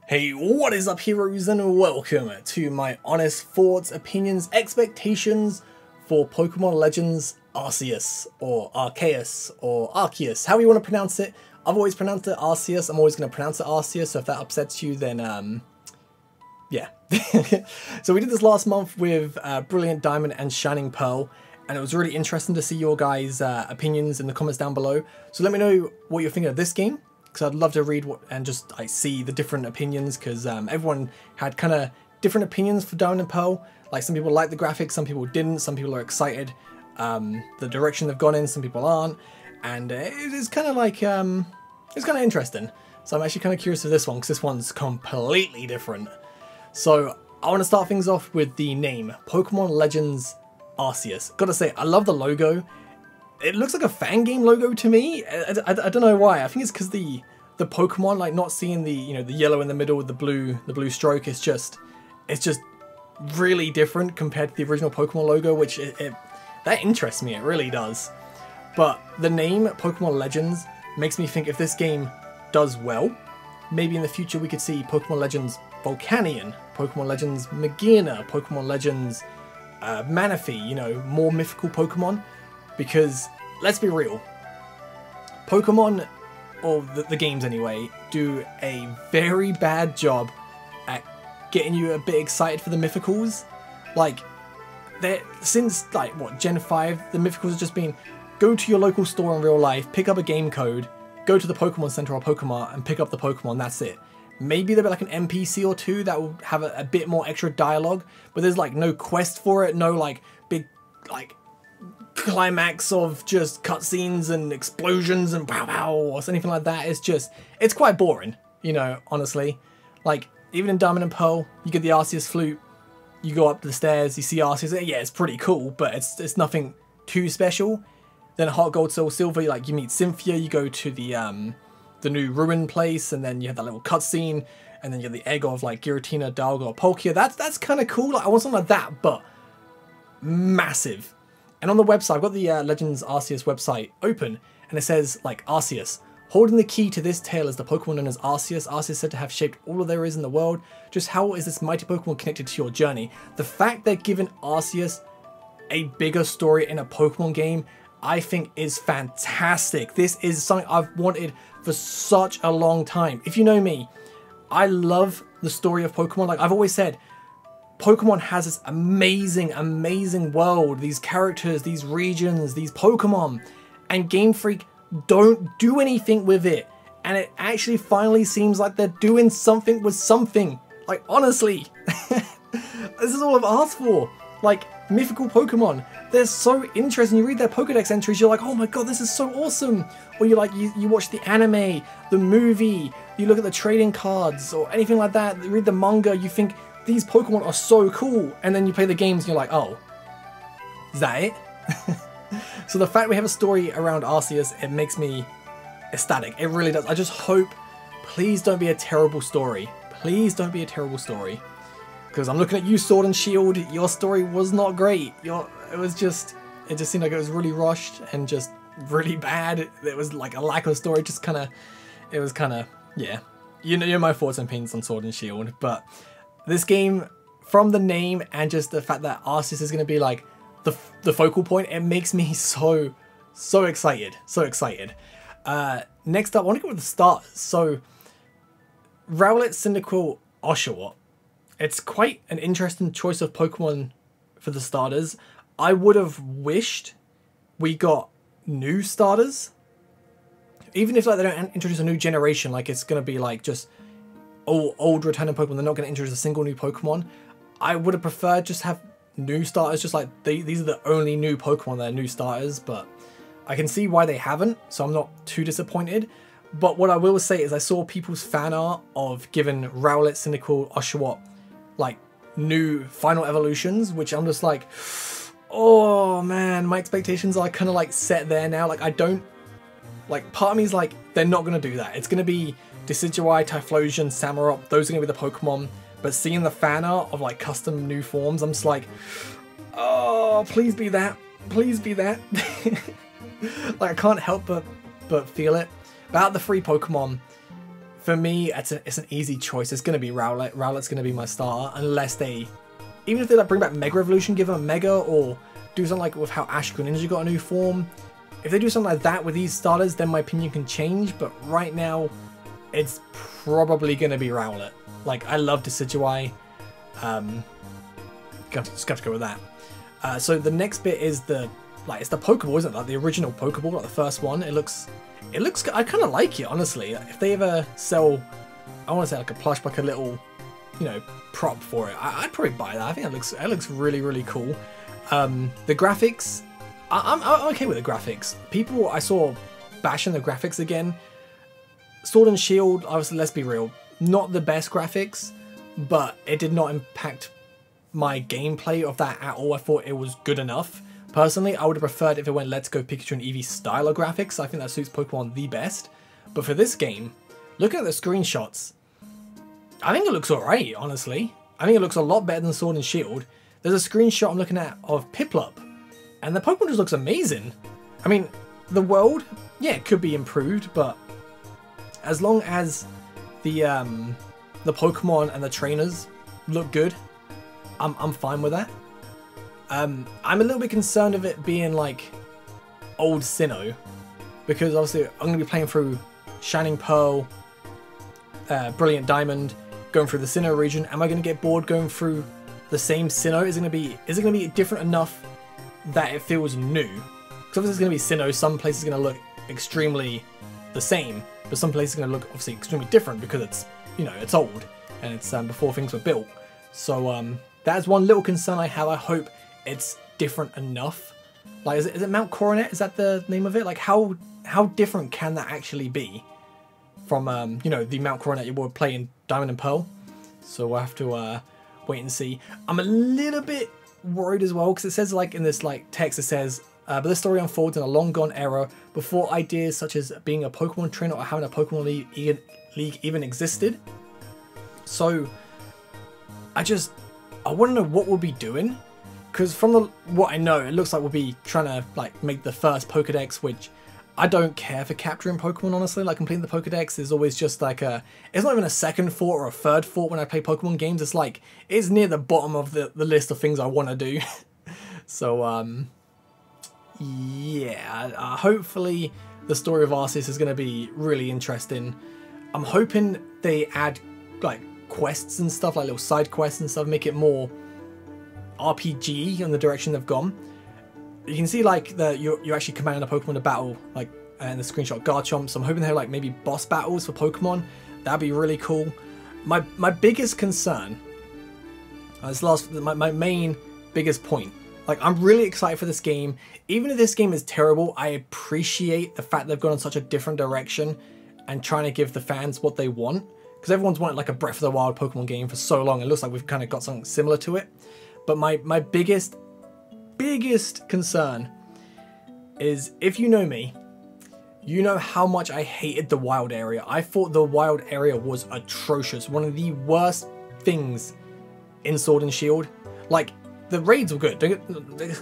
Hey, what is up, heroes, and welcome to my honest thoughts, opinions, expectations for Pokemon Legends Arceus, or Arceus, or Arceus, however you want to pronounce it. I've always pronounced it Arceus, I'm always going to pronounce it Arceus, so if that upsets you, then, yeah. So we did this last month with Brilliant Diamond and Shining Pearl, and it was really interesting to see your guys' opinions in the comments down below. So let me know what you're thinking of this game, because I'd love to read and just see the different opinions, because everyone had kind of different opinions for Diamond and Pearl. Like, some people liked the graphics, some people didn't, some people are excited the direction they've gone in, some people aren't, and it's kind of like it's kind of interesting. So I'm actually kind of curious for this one, because this one's completely different. So I want to start things off with the name, Pokemon Legends Arceus. Gotta say, I love the logo. It looks like a fan game logo to me. I don't know why. I think it's because the Pokemon, like, not seeing the the yellow in the middle with the blue stroke. It's just really different compared to the original Pokemon logo, which that interests me. It really does. But the name Pokemon Legends makes me think if this game does well, maybe in the future we could see Pokemon Legends Volcanion, Pokemon Legends Magearna, Pokemon Legends Manaphy. More mythical Pokemon. Because, let's be real, Pokemon, or the games anyway, do a very bad job at getting you a bit excited for the mythicals. Like, since, like, what, Gen 5, the mythicals have just been, go to your local store in real life, pick up a game code, go to the Pokemon Center or Pokemon, and pick up the Pokemon, that's it. Maybe there'll be like an NPC or two that will have a bit more extra dialogue, but there's, like, no quest for it, no, like, big, like, climax of just cutscenes and explosions and wow or anything like that. It's quite boring, honestly. Like, even in Diamond and Pearl, you get the Arceus flute, you go up the stairs, you see Arceus, yeah, it's pretty cool, but it's nothing too special. Then Heart Gold, Soul Silver, you meet Cynthia, you go to the new ruin place, and then you have that little cutscene, and then you have the egg of, like, Giratina, Dialga, or Palkia. That's kind of cool. Like, I want something like that, but massive. And on the website, I've got the Legends Arceus website open, and it says, like, Arceus. Holding the key to this tale is the Pokemon known as Arceus. Arceus is said to have shaped all there is in the world. Just how is this mighty Pokemon connected to your journey? The fact they're giving Arceus a bigger story in a Pokemon game, I think is fantastic. This is something I've wanted for such a long time. If you know me, I love the story of Pokemon. Like, I've always said, Pokemon has this amazing world, these characters, these regions, these Pokemon, and Game Freak don't do anything with it. And it actually finally seems like they're doing something with something. Like, honestly, this is all I've asked for. Like, mythical Pokemon, they're so interesting. You read their Pokedex entries, you're like, oh my god, this is so awesome. Or you watch the anime, the movie, you look at the trading cards, or anything like that, you read the manga, you think, these Pokemon are so cool, and then you play the games and you're like, oh, is that it? So the fact we have a story around Arceus, it makes me ecstatic. It really does. I just hope, please don't be a terrible story. Please don't be a terrible story. Because I'm looking at you, Sword and Shield, your story was not great. It just seemed like it was really rushed and just really bad. It was like a lack of story, yeah. You know my thoughts and opinions on Sword and Shield, but this game, from the name and just the fact that Arceus is going to be like the focal point, it makes me so excited. So excited. Next up, I want to go with the starters. So, Rowlet, Cyndaquil, Oshawott. It's quite an interesting choice of Pokemon for the starters. I would have wished we got new starters. Even if, like, they don't introduce a new generation, like it's going to be like just old returning Pokemon, they're not going to introduce a single new Pokemon. I would have preferred just have new starters, just like these are the only new Pokemon that are new starters, but I can see why they haven't, so I'm not too disappointed. But what I will say is I saw people's fan art of giving Rowlet, Cyndaquil, Oshawott like new final evolutions, which I'm just like, oh man, my expectations are kind of like set there now. Like, I don't, like, part of me is like, they're not going to do that. It's going to be Decidueye, Typhlosion, Samurott, those are going to be the Pokemon. But seeing the fan art of, like, custom new forms, I'm just like, oh, please be that. Please be that. Like, I can't help but feel it. But out of the three Pokemon, for me, it's an easy choice. It's going to be Rowlet. Rowlet's going to be my starter, unless they, even if they like bring back Mega Evolution, give them a Mega, or do something like with how Ash Greninja got a new form. If they do something like that with these starters, then my opinion can change. But right now, it's probably going to be Rowlet. Like, I love Decidueye. Just got to go with that. So the next bit is it's the Pokeball, isn't it? Like the original Pokeball, like the first one. It looks. I kind of like it, honestly. If they ever sell, I want to say like a plush, like a little, prop for it, I'd probably buy that. I think it looks really, really cool. The graphics, I'm okay with the graphics. People I saw bashing the graphics again. Sword and Shield, obviously, let's be real, not the best graphics, but it did not impact my gameplay of that at all. I thought it was good enough. Personally, I would have preferred if it went Let's Go Pikachu and Eevee style of graphics. I think that suits Pokemon the best. But for this game, looking at the screenshots, I think it looks alright, honestly. I think it looks a lot better than Sword and Shield. There's a screenshot I'm looking at of Piplup, and the Pokemon just looks amazing. I mean, the world, yeah, it could be improved, but as long as the Pokemon and the trainers look good, I'm fine with that. I'm a little bit concerned of it being like old Sinnoh, because obviously I'm going to be playing through Shining Pearl, Brilliant Diamond, going through the Sinnoh region. Am I going to get bored going through the same Sinnoh? Is it going to be different enough that it feels new? Because obviously it's going to be Sinnoh. Some places are going to look extremely the same, but some places are going to look obviously extremely different because it's, it's old and it's before things were built. So that's one little concern I have. I hope it's different enough. Like, is it Mount Coronet? Is that the name of it? Like, how different can that actually be from the Mount Coronet you would play in Diamond and Pearl? So we'll have to wait and see. I'm a little bit worried as well, because it says, like, in this text, it says, but this story unfolds in a long gone era before ideas such as being a Pokemon trainer or having a Pokemon league even existed. So I want to know what we'll be doing, because from what I know, it looks like we'll be trying to make the first Pokedex, which I don't care for capturing Pokemon, honestly. Like, completing the Pokedex is always just like it's not even a second thought or a third thought when I play Pokemon games. It's like, it's near the bottom of the list of things I want to do. So, yeah, hopefully the story of Arceus is going to be really interesting. I'm hoping they add, quests and stuff, like little side quests and stuff, make it more RPG in the direction they've gone. You can see you're actually commanding a Pokemon to battle, in the screenshot, Garchomp. So I'm hoping they have maybe boss battles for Pokemon. That'd be really cool. My biggest concern, my main biggest point, I'm really excited for this game. Even if this game is terrible, I appreciate the fact they've gone in such a different direction and trying to give the fans what they want. Because everyone's wanted a Breath of the Wild Pokemon game for so long. It looks like we've kind of got something similar to it. But my biggest concern is, if you know me, you know how much I hated the wild area. I thought the wild area was atrocious. One of the worst things in Sword and Shield. The raids were good,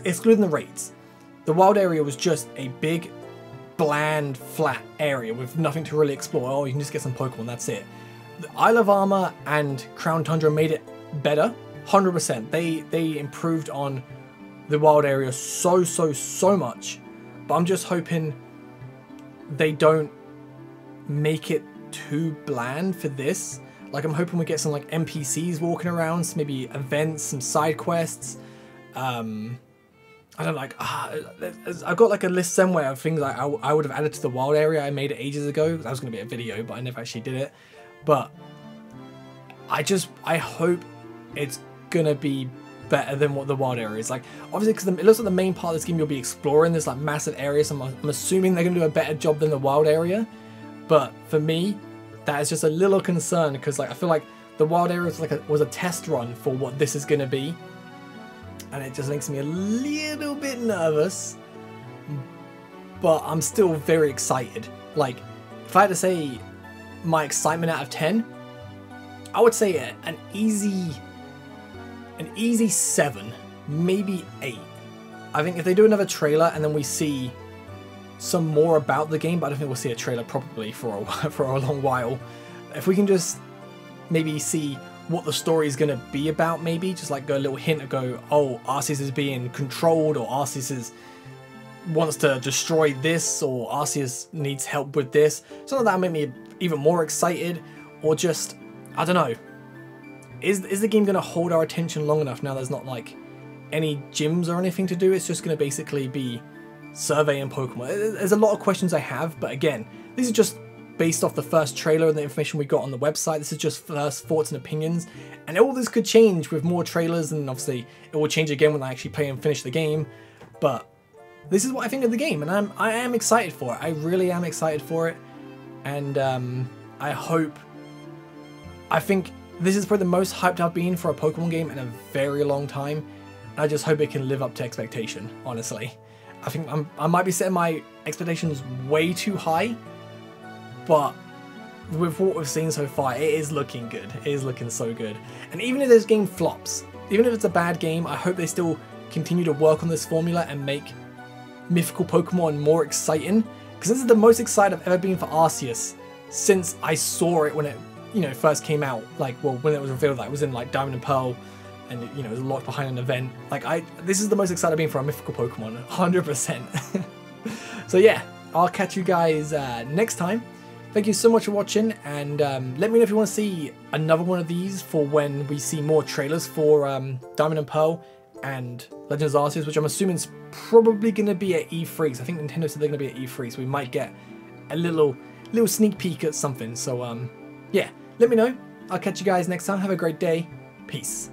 excluding the raids. The wild area was just a big, bland, flat area with nothing to really explore. Oh, you can just get some Pokemon, that's it. The Isle of Armor and Crown Tundra made it better, 100%. They improved on the wild area so much. But I'm just hoping they don't make it too bland for this. I'm hoping we get some NPCs walking around, some maybe events, some side quests. I don't I've got a list somewhere of things I would have added to the wild area. I made it ages ago. That was going to be a video, but I never actually did it. But I hope it's going to be better than what the wild area is. Obviously, because it looks like the main part of this game you'll be exploring this massive area, so I'm assuming they're going to do a better job than the wild area. But for me, that is just a little concern, because I feel like the wild area was a test run for what this is going to be, and it just makes me a little bit nervous. But I'm still very excited. If I had to say my excitement out of 10, I would say an easy 7, maybe 8. I think if they do another trailer and then we see some more about the game, but I don't think we'll see a trailer probably for a long while. if we can just maybe see what the story is going to be about, maybe just like go a little hint and go, oh, Arceus is being controlled, or Arceus wants to destroy this, or Arceus needs help with this. Something like that would make me even more excited, or just, I don't know. Is the game going to hold our attention long enough now there's not like any gyms or anything to do? It's just going to basically be surveying Pokemon. There's a lot of questions I have, but again, these are just based off the first trailer and the information we got on the website. This is just first thoughts and opinions, and all this could change with more trailers, and obviously it will change again when I actually play and finish the game. But this is what I think of the game, and I am excited for it. I really am excited for it, and I think this is probably the most hyped I've been for a Pokemon game in a very long time, and I just hope it can live up to expectation, honestly. I think I might be setting my expectations way too high, but with what we've seen so far, it is looking good. It is looking so good. And even if this game flops, even if it's a bad game, I hope they still continue to work on this formula and make mythical Pokemon more exciting, because this is the most excited I've ever been for Arceus since I saw it when it, you know, first came out. Like, well, when it was revealed that it was in like Diamond and Pearl, and you know, it was locked behind an event. Like, this is the most excited I've been for a mythical Pokemon, 100%. So yeah, I'll catch you guys next time. Thank you so much for watching, and let me know if you want to see another one of these for when we see more trailers for Diamond and Pearl and Legends of Arceus, which I'm assuming is probably going to be at E3. So I think Nintendo said they're going to be at E3, so we might get a little sneak peek at something. So yeah, let me know. I'll catch you guys next time. Have a great day. Peace.